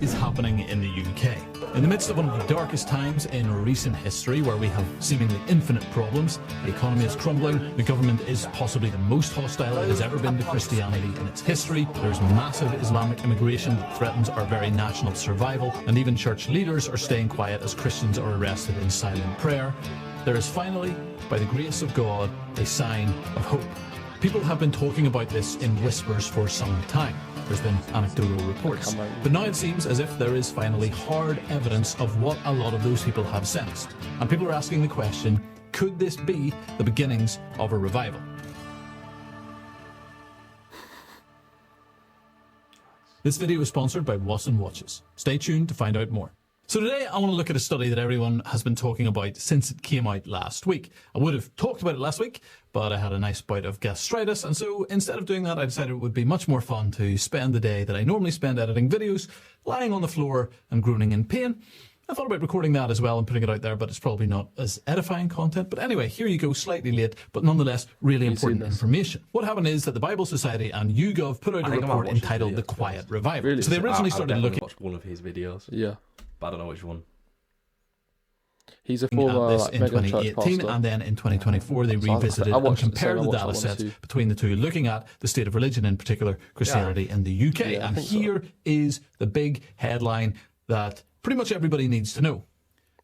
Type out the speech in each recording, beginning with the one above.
is happening in the UK. In the midst of one of the darkest times in recent history, where we have seemingly infinite problems, the economy is crumbling, the government is possibly the most hostile it has ever been to Christianity in its history, there's massive Islamic immigration that threatens our very national survival, and even church leaders are staying quiet as Christians are arrested in silent prayer, there is finally, by the grace of God, a sign of hope. People have been talking about this in whispers for some time. There's been anecdotal reports. But now it seems as if there is finally hard evidence of what a lot of those people have sensed. And people are asking the question, could this be the beginnings of a revival? This video is sponsored by Wasson Watches. Stay tuned to find out more. So today I want to look at a study that everyone has been talking about since it came out last week. I would have talked about it last week, but I had a nice bout of gastritis, and so instead of doing that, I decided it would be much more fun to spend the day that I normally spend editing videos, lying on the floor and groaning in pain. I thought about recording that as well and putting it out there, but it's probably not as edifying content. But anyway, here you go, slightly late, but nonetheless really important information. What happened is that the Bible Society and YouGov put out a report entitled The Quiet Revival. Really? So they originally started looking... watched one of his videos. Yeah. But I don't know which one. He's a former this in 2018, and then in 2024 they revisited and compared the data sets between the two, looking at the state of religion, in particular Christianity in the UK. And here is the big headline that pretty much everybody needs to know.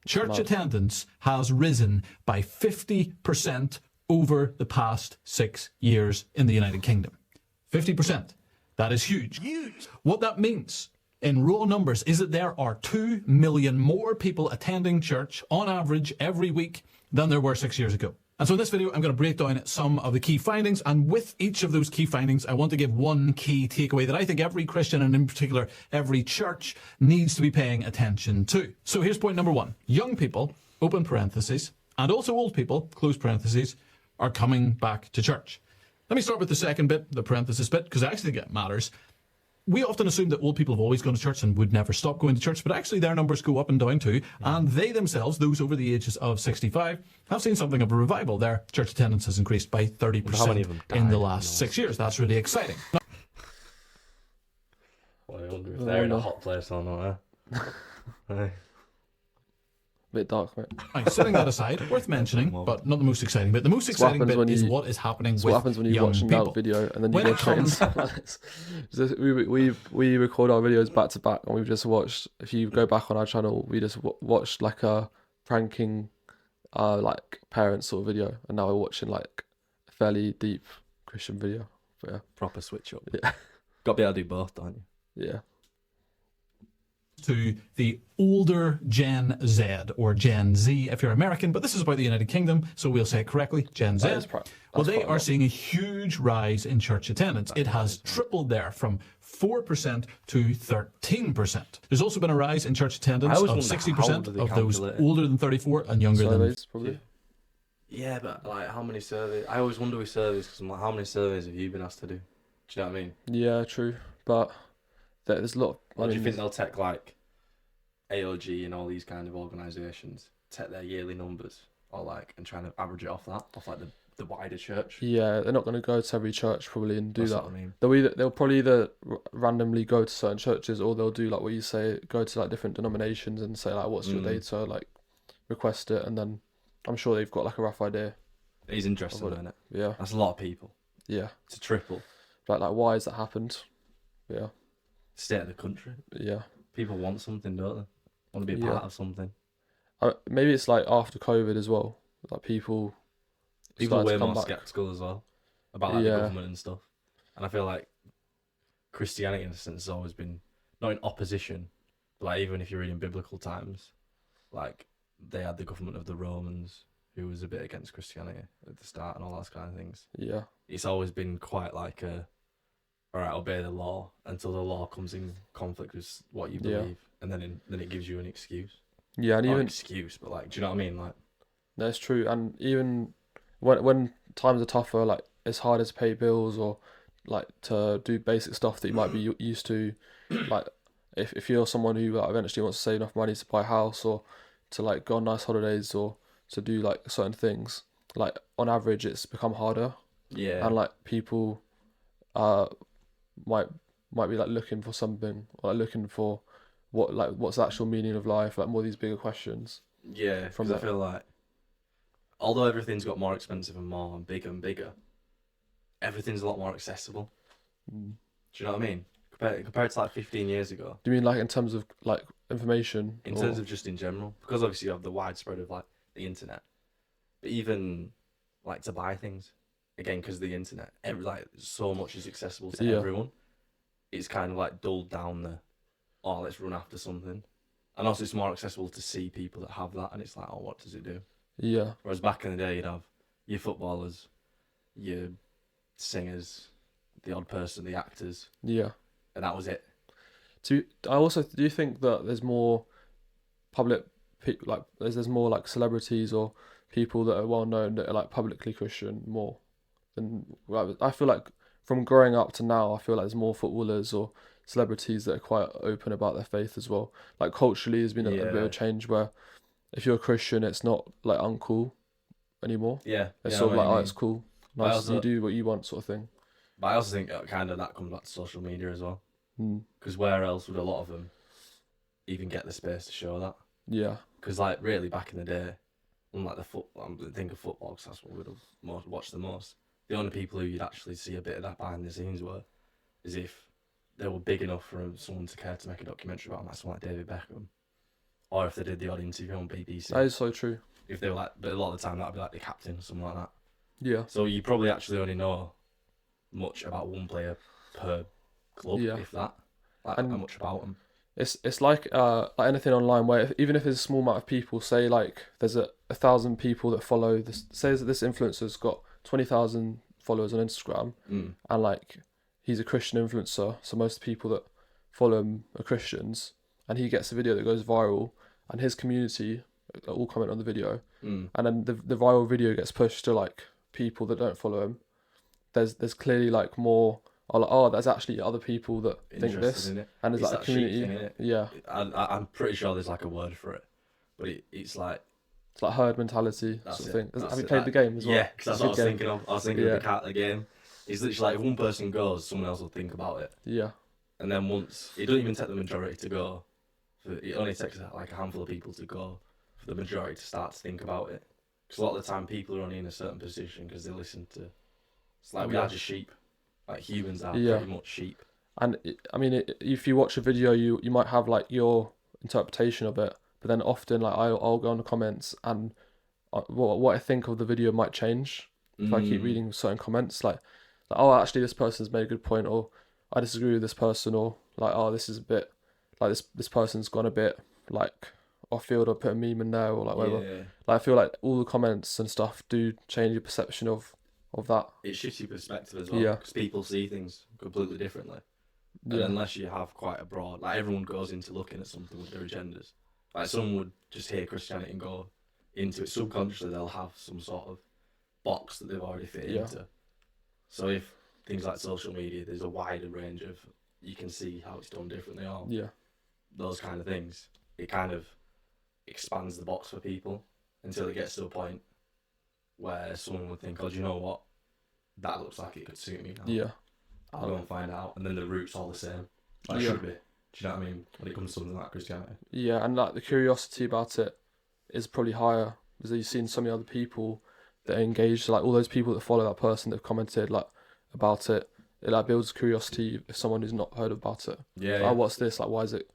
Church attendance has risen by 50% over the past 6 years in the United Kingdom. 50%. That is huge. What that means in raw numbers is that there are 2 million more people attending church on average every week than there were 6 years ago. And so in this video, I'm going to break down some of the key findings. And with each of those key findings, I want to give one key takeaway that I think every Christian, and in particular every church, needs to be paying attention to. So here's point number one. Young people, open parentheses, and also old people, close parentheses, are coming back to church. Let me start with the second bit, the parenthesis bit, because I actually think it matters. We often assume that old people have always gone to church and would never stop going to church, but actually their numbers go up and down too, and they themselves, those over the ages of 65, have seen something of a revival. Their church attendance has increased by 30% in the last 6 years. That's really exciting. Well, I wonder if they're in a hot place or not, Bit dark, right? Right, setting that aside, worth mentioning, but not the most exciting bit. The most exciting bit is what is happening with young people. What happens when you watch an out video and then you go straight we record our videos back to back, and we've just watched, if you go back on our channel, we just watched like a pranking like parents sort of video, and now we're watching like a fairly deep Christian video. But yeah. Proper switch up. Yeah. Got to be able to do both, don't you? Yeah. To the older Gen Z, or Gen Z if you're American, but this is about the United Kingdom, so we'll say it correctly, Gen Z. Well, they are seeing a huge rise in church attendance. It has tripled there from 4% to 13%. There's also been a rise in church attendance of 60% of those older than 34 and younger than... Probably. Yeah, but like how many surveys? I always wonder with surveys, because I'm like, how many surveys have you been asked to do? Do you know what I mean? Yeah, true. But there's a lot of... do you think they'll take like AOG and all these kind of organisations, take their yearly numbers, or like, and trying to average it off like the wider church? Yeah, they're not going to go to every church probably and do That's that. What I mean. They'll probably either randomly go to certain churches, or they'll do like what you say, go to like different denominations and say like, what's your data, like request it, and then I'm sure they've got like a rough idea. It's interesting, isn't it? Yeah. That's a lot of people. Yeah. It's a triple. Like why has that happened? Yeah. State of the country. Yeah. People want something, don't they? Want to be a part of something. Maybe it's like after COVID as well. Like people are way more skeptical as well about like the government and stuff. And I feel like Christianity, in a sense, has always been not in opposition, but like even if you're reading biblical times, like they had the government of the Romans who was a bit against Christianity at the start and all those kind of things. Yeah. It's always been quite like all right, obey the law until the law comes in conflict with what you believe, and then it gives you an excuse. Yeah, and not even an excuse, but like, do you know what I mean? Like, that's true. And even when times are tougher, like it's harder to pay bills or like to do basic stuff that you might be used to. Like if you're someone who eventually wants to save enough money to buy a house or to like go on nice holidays or to do like certain things, like on average it's become harder. Yeah. And like people might be like looking for something, or like looking for what's the actual meaning of life, like more of these bigger questions. Yeah, because I feel like although everything's got more expensive and bigger, everything's a lot more accessible. Do you know what I mean? Compared to like 15 years ago. Do you mean like in terms of like information? In terms of just in general, because obviously you have the widespread of like the internet, but even like to buy things, again because of the internet, like so much is accessible to everyone. It's kind of like dulled down let's run after something, and also it's more accessible to see people that have that, and it's like, oh, what does it do? Yeah. Whereas back in the day, you'd have your footballers, your singers, the odd person, the actors. Yeah. And that was it. Do you think that there's more public people, like there's more like celebrities or people that are well known that are like publicly Christian more than, like, I feel like from growing up to now, I feel like there's more footballers or celebrities that are quite open about their faith as well. Like culturally, there's been a bit of a change where if you're a Christian, it's not like uncool anymore. Yeah, it's sort of like, oh, it's cool, nice, you do what you want, sort of thing. But I also think kind of that comes back to social media as well. Because where else would a lot of them even get the space to show that? Yeah. Because like really back in the day, unlike I'm thinking of football because that's what we'd have watched the most. The only people who you'd actually see a bit of that behind the scenes is if they were big enough for someone to care to make a documentary about them, like someone like David Beckham, or if they did the odd interview on BBC. That is so true. If they were like, but a lot of the time that'd be like the captain or something like that. Yeah. So you probably actually only know much about one player per club, if that. Like, and how much about them. It's like anything online where even if there's a small amount of people, say like there's 1,000 people that follow this, say that this influencer's got 20,000 followers on Instagram, and like he's a Christian influencer, so most people that follow him are Christians, and he gets a video that goes viral, and his community all comment on the video, and then the viral video gets pushed to like people that don't follow him. There's clearly like more. There's actually other people that think this, and there's like a community. Yeah, I'm pretty sure there's like a word for it, but it's like herd mentality sort of thing. Have you played the game as well? Yeah, because that's what I was thinking of. I was thinking of the game. It's literally like if one person goes, someone else will think about it. Yeah, and then once it doesn't even take the majority to go. It only takes like a handful of people to go for the majority to start to think about it. Because a lot of the time people are only in a certain position because they listen to. It's like we are just sheep. Like humans are pretty much sheep. And I mean, if you watch a video, you might have like your interpretation of it, but then often like I'll go on the comments and what I think of the video might change if I keep reading certain comments. Like, oh, actually this person's made a good point, or I disagree with this person, or like, oh, this is a bit like this person's gone a bit like off field, or put a meme in there, or like whatever. Yeah. Like I feel like all the comments and stuff do change your perception of that. It shifts your perspective as well, because people see things completely differently. And unless you have quite a broad, like everyone goes into looking at something with their agendas. Like someone would just hear Christianity and go into it subconsciously. They'll have some sort of box that they've already fit into. So if things like social media, there's a wider range of, you can see how it's done differently, or those kind of things. It kind of expands the box for people until it gets to a point where someone would think, oh, do you know what? That looks like it could suit me now. Yeah. I'll go and find out. And then the root's all the same. Like it should be. Do you know what I mean? When it comes to something like Christianity. Yeah, and like the curiosity about it is probably higher, because you've seen so many other people that are engaged, like all those people that follow that person that have commented like about it. It like builds curiosity if someone who's not heard about it. Yeah. Like, what's this? Like, why is it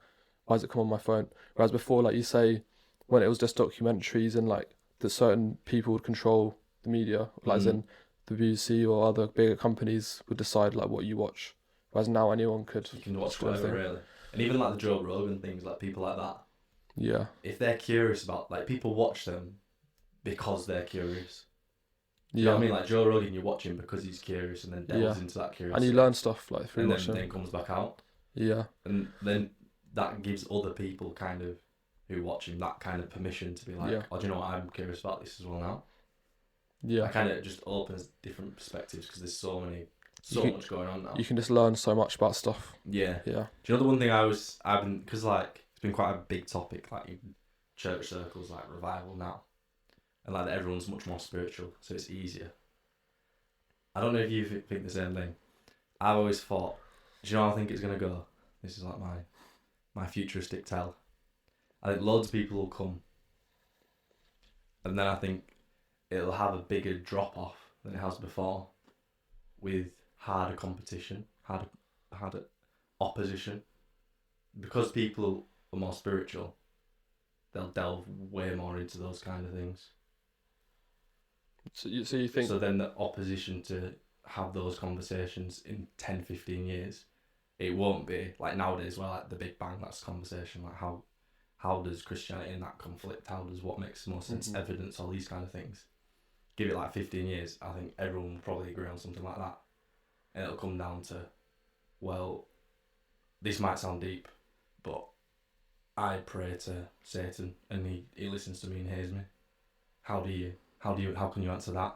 come on my phone? Whereas before, like you say, when it was just documentaries and like that certain people would control the media, like as in the BBC or other bigger companies would decide like what you watch. Whereas now anyone could. You can watch whatever, really. And even like the Joe Rogan things, like people like that. Yeah. If they're curious about, like people watch them because they're curious. You know what I mean? Like Joe Rogan, you watch him because he's curious, and then delves into that curiosity. And you learn stuff like through and watching. then comes back out. Yeah. And then that gives other people kind of who watch him that kind of permission to be like, oh, do you know what? I'm curious about this as well now. Yeah. It kind of just opens different perspectives because there's so much going on now. You can just learn so much about stuff. Yeah. Yeah. Do you know the one thing I've been, because like it's been quite a big topic, like in church circles, like revival now, and like everyone's much more spiritual, so it's easier. I don't know if you think the same thing. I've always thought, do you know how I think it's gonna go? This is like my my futuristic tell. I think loads of people will come, and then I think it'll have a bigger drop off than it has before, with harder competition, harder opposition, because people are more spiritual. They'll delve way more into those kind of things. So you think... So then the opposition to have those conversations in 10, 15 years, it won't be like nowadays where like the Big Bang, that's conversation, like how does Christianity and that conflict, what makes the most sense, evidence, all these kind of things. Give it like 15 years, I think everyone will probably agree on something like that. And it'll come down to, well, this might sound deep, but I pray to Satan and he listens to me and hears me. How can you answer that?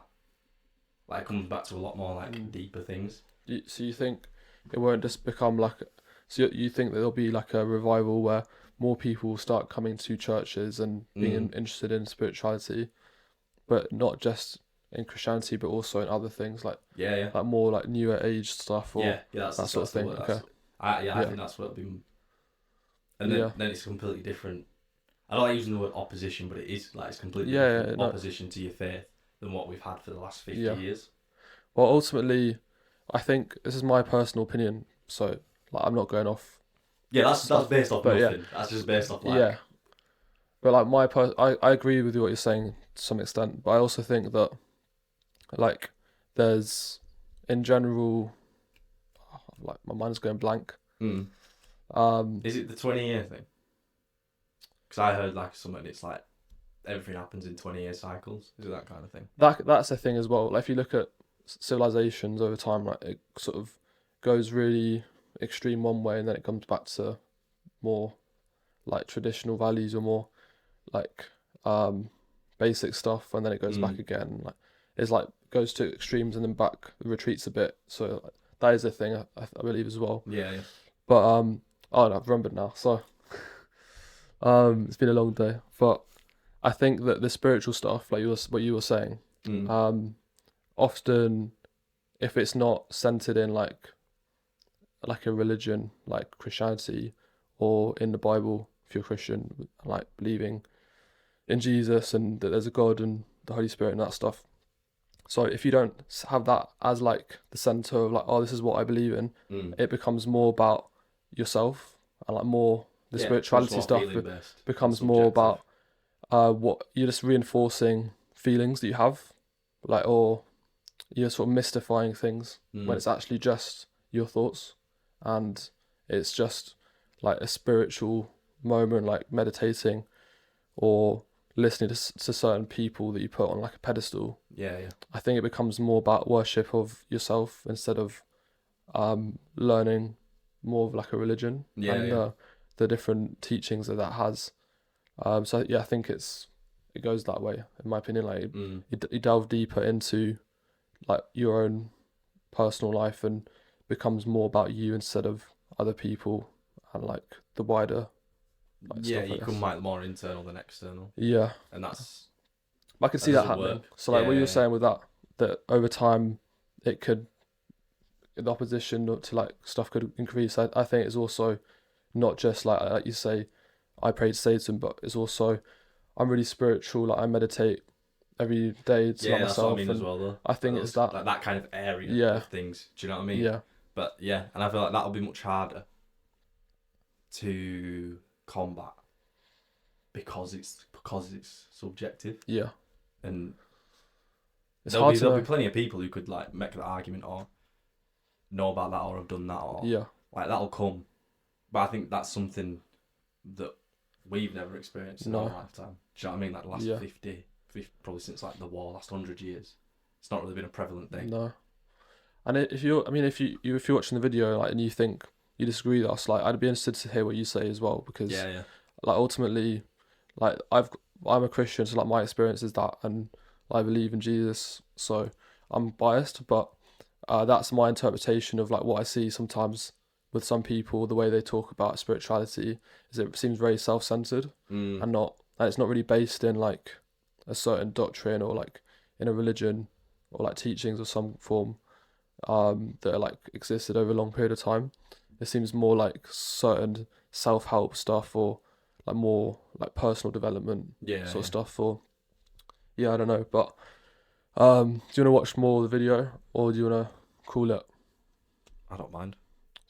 Like, it comes back to a lot more like deeper things. So you think it won't just become like... So you think that there'll be like a revival where more people will start coming to churches and being interested in spirituality, but not just in Christianity, but also in other things like like more like newer age stuff or that's that sort of thing. Okay. I think that's what it'll be. And then it's completely different. I don't like using the word opposition, but it is like it's completely different opposition to your faith than what we've had for the last 50 years. Well, ultimately, I think this is my personal opinion, so like I'm not going off. Yeah, that's based off nothing. Yeah. That's just based off like. But like I agree with what you're saying to some extent, but I also think that like there's in general, like my mind's going blank. Is it the 20-year thing? Because I heard like something, it's like everything happens in 20-year cycles. Is it that kind of thing? That's the thing as well. Like if you look at civilizations over time, right, it sort of goes really extreme one way and then it comes back to more like traditional values or more like basic stuff, and then it goes back again. Like it's like goes to extremes and then back, retreats a bit. So like, that is a thing I believe as well. Yeah. But no, I've remembered now. So it's been a long day, but I think that the spiritual stuff, like what you were saying, often if it's not centered in like a religion like Christianity or in the Bible, if you're Christian, like believing in Jesus and that there's a God and the Holy Spirit and that stuff. So if you don't have that as like the center of like, oh, this is what I believe in, it becomes more about yourself and like more the spirituality stuff becomes more about what you're just reinforcing feelings that you have, like, or you're sort of mystifying things when it's actually just your thoughts, and it's just like a spiritual moment, like meditating or listening to certain people that you put on like a pedestal. I think it becomes more about worship of yourself instead of learning more of like a religion and the different teachings that has. So yeah, I think it goes that way in my opinion. Like you delve deeper into like your own personal life and becomes more about you instead of other people and like the wider you become like more internal than external. And that's I can see that happening. So like what you were saying with that over time the opposition to like stuff could increase. I think it's also not just like you say I pray to Satan, but it's also I'm really spiritual, like I meditate every day to myself. That's what I mean as well though. I think it's that like that kind of area of things. Do you know what I mean? But and I feel like that'll be much harder to combat because it's subjective. And there'll be plenty of people who could like make that argument or know about that or have done that or like that'll come. But I think that's something that we've never experienced in our lifetime. Do you know what I mean? Like the last 50, probably since like the war, last 100 years, it's not really been a prevalent thing. No. And if you're watching the video like and you think you disagree with us, like I'd be interested to hear what you say as well, because like ultimately, like I'm a Christian, so like my experience is that, and I believe in Jesus, so I'm biased, but that's my interpretation of like what I see sometimes with some people. The way they talk about spirituality is it seems very self-centered and it's not really based in like a certain doctrine or like in a religion or like teachings of some form that are like existed over a long period of time. It seems more like certain self-help stuff or like more like personal development sort of stuff, or I don't know. But do you want to watch more of the video, or do you want to call it? I don't mind.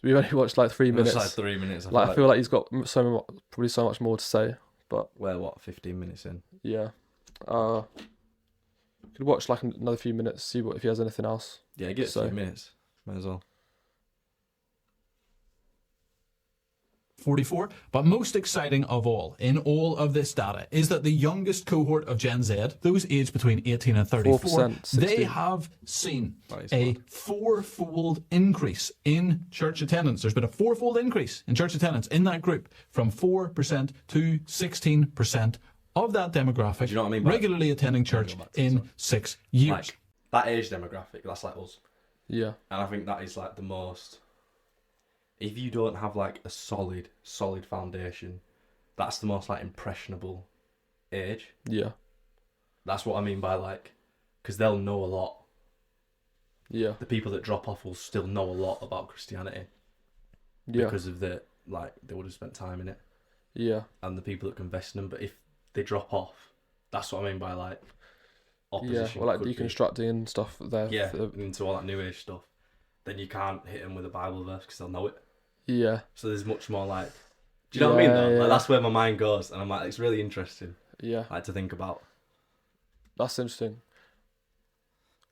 We only watched like 3 minutes. It's like 3 minutes. I feel like he's got probably so much more to say. But we're 15 minutes in? Yeah. Could watch like another few minutes, see if he has anything else. Yeah, get a few minutes. Might as well. 44. But most exciting of all in all of this data is that the youngest cohort of Gen Z, those aged between 18 and 34, they have seen a fourfold increase in church attendance. There's been a fourfold increase in church attendance in that group, from 4% to 16% of that demographic. Do you know what I mean regularly attending church in 6 years. Like, that age demographic, that's like us. Yeah. And I think that is like the most... If you don't have like a solid foundation, that's the most like impressionable age. Yeah. That's what I mean by like, because they'll know a lot. Yeah. The people that drop off will still know a lot about Christianity. Yeah. Because of they would have spent time in it. Yeah. And the people that can invest in them. But if they drop off, that's what I mean by like opposition. Yeah, or like deconstructing and stuff there. Yeah, into all that new age stuff. Then you can't hit them with a Bible verse because they'll know it. Yeah. So there's much more like, do you know what I mean though? Like, that's where my mind goes, and I'm like, it's really interesting. Yeah. Like to think about. That's interesting.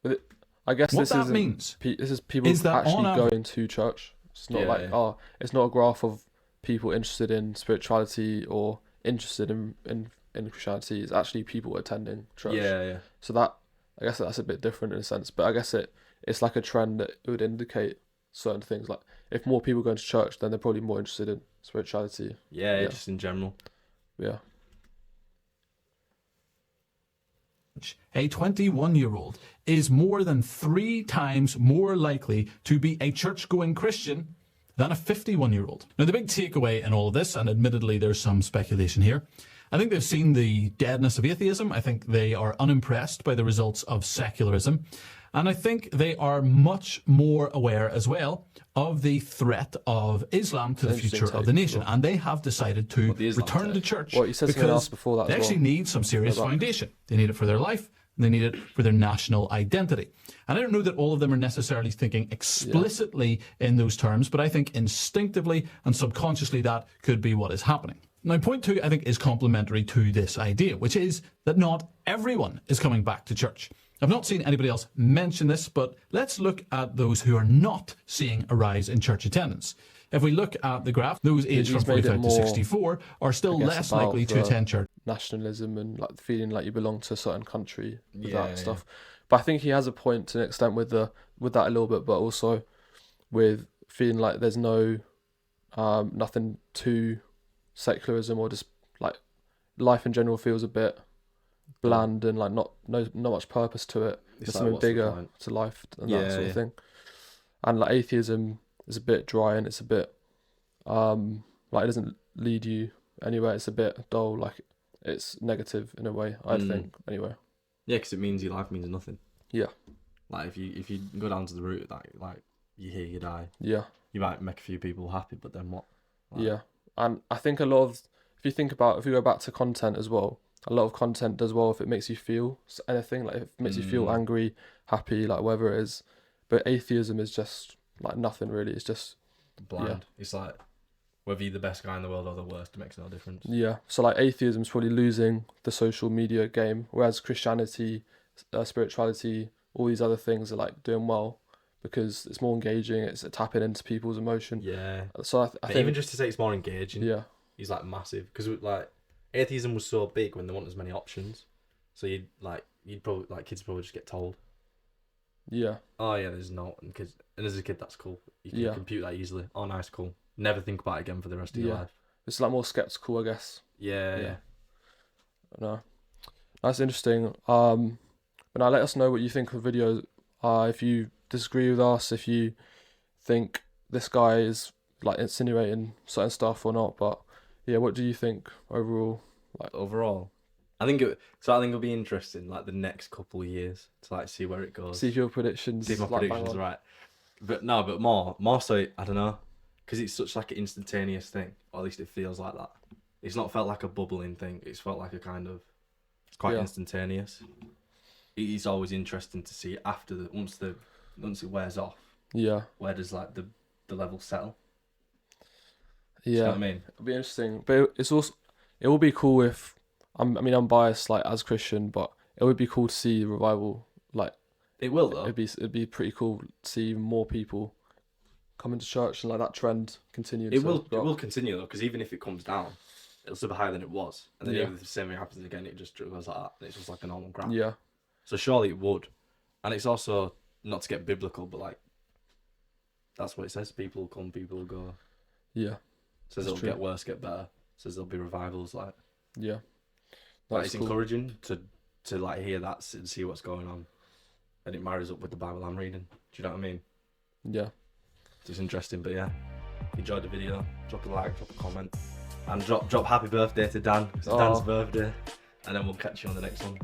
I guess what this that means this is people actually going to church. It's not it's not a graph of people interested in spirituality or interested in Christianity. It's actually people attending church. Yeah. So that, I guess that's a bit different in a sense, but I guess it's like a trend that it would indicate certain things. Like if more people go to church, then they're probably more interested in spirituality. Yeah, just in general. Yeah. A 21-year-old is more than 3 times more likely to be a church-going Christian than a 51-year-old. Now, the big takeaway in all of this, and admittedly there's some speculation here, I think they've seen the deadness of atheism. I think they are unimpressed by the results of secularism. And I think they are much more aware as well of the threat of Islam to the future of the nation. And they have decided to return to church because they actually need some serious foundation. They need it for their life. They need it for their national identity. And I don't know that all of them are necessarily thinking explicitly in those terms, but I think instinctively and subconsciously that could be what is happening. Now, point 2, I think, is complementary to this idea, which is that not everyone is coming back to church. I've not seen anybody else mention this, but let's look at those who are not seeing a rise in church attendance. If we look at the graph, those aged from 45 to 64 are still less likely to attend church. Nationalism and like feeling like you belong to a certain country with that stuff. But I think he has a point to an extent with that a little bit, but also with feeling like there's no nothing to secularism, or just like life in general feels a bit bland and like not much purpose to it. There's something bigger to life and that sort of thing. And like atheism is a bit dry and it's a bit like it doesn't lead you anywhere. It's a bit dull, like it's negative in a way, I think anyway. Yeah, because it means your life means nothing. Yeah. Like if you go down to the root of that, like you hear you die. Yeah. You might make a few people happy, but then what? Like, yeah. And I think a lot of, if you go back to content as well, a lot of content does well if it makes you feel anything, like if it makes you feel angry, happy, like whatever it is. But atheism is just like nothing really. It's just blind. Yeah. It's like whether you're the best guy in the world or the worst, it makes no difference. Yeah. So like atheism is probably losing the social media game, whereas Christianity, spirituality, all these other things are like doing well because it's more engaging. It's tapping into people's emotion. Yeah. So I think even just to say it's more engaging. Yeah. He's like massive because like atheism was so big when there weren't as many options, so you'd probably like kids probably just get told. Yeah. Oh yeah, there's no, and as a kid that's cool. You can compute that easily. Oh nice, cool. Never think about it again for the rest of your life. It's like more skeptical, I guess. Yeah. No, that's interesting. But now let us know what you think of the video. If you disagree with us, if you think this guy is like insinuating certain stuff or not, but yeah, what do you think overall? Overall, I think it'll be interesting, like the next couple of years, to like see where it goes. See if your predictions. See if my predictions are right. But more so, I don't know. because it's such like an instantaneous thing, or at least it feels like that. It's not felt like a bubbling thing. It's felt like a kind of, it's quite instantaneous. It's always interesting to see after once it wears off. Yeah. Where does like the level settle? Yeah. You know what I mean? It'll be interesting, but it will be cool if I'm biased like as Christian, but it would be cool to see revival. Like it will though. It'd be pretty cool to see more people come into church and like that trend continue. It will continue though, because even if it comes down, it'll still be higher than it was, and then if the same thing happens again, it just goes like that. And it's just like a normal graph. Yeah. So surely it would, and it's also not to get biblical, but like that's what it says. People will come, people will go. Yeah. It says it'll get worse, get better. It says there'll be revivals. Like that's it's encouraging to like hear that and see what's going on, and it marries up with the Bible I'm reading. Do you know what I mean? Yeah. It's interesting, but yeah. If you enjoyed the video, drop a like, drop a comment, and drop happy birthday to Dan. It's Dan's birthday, and then we'll catch you on the next one.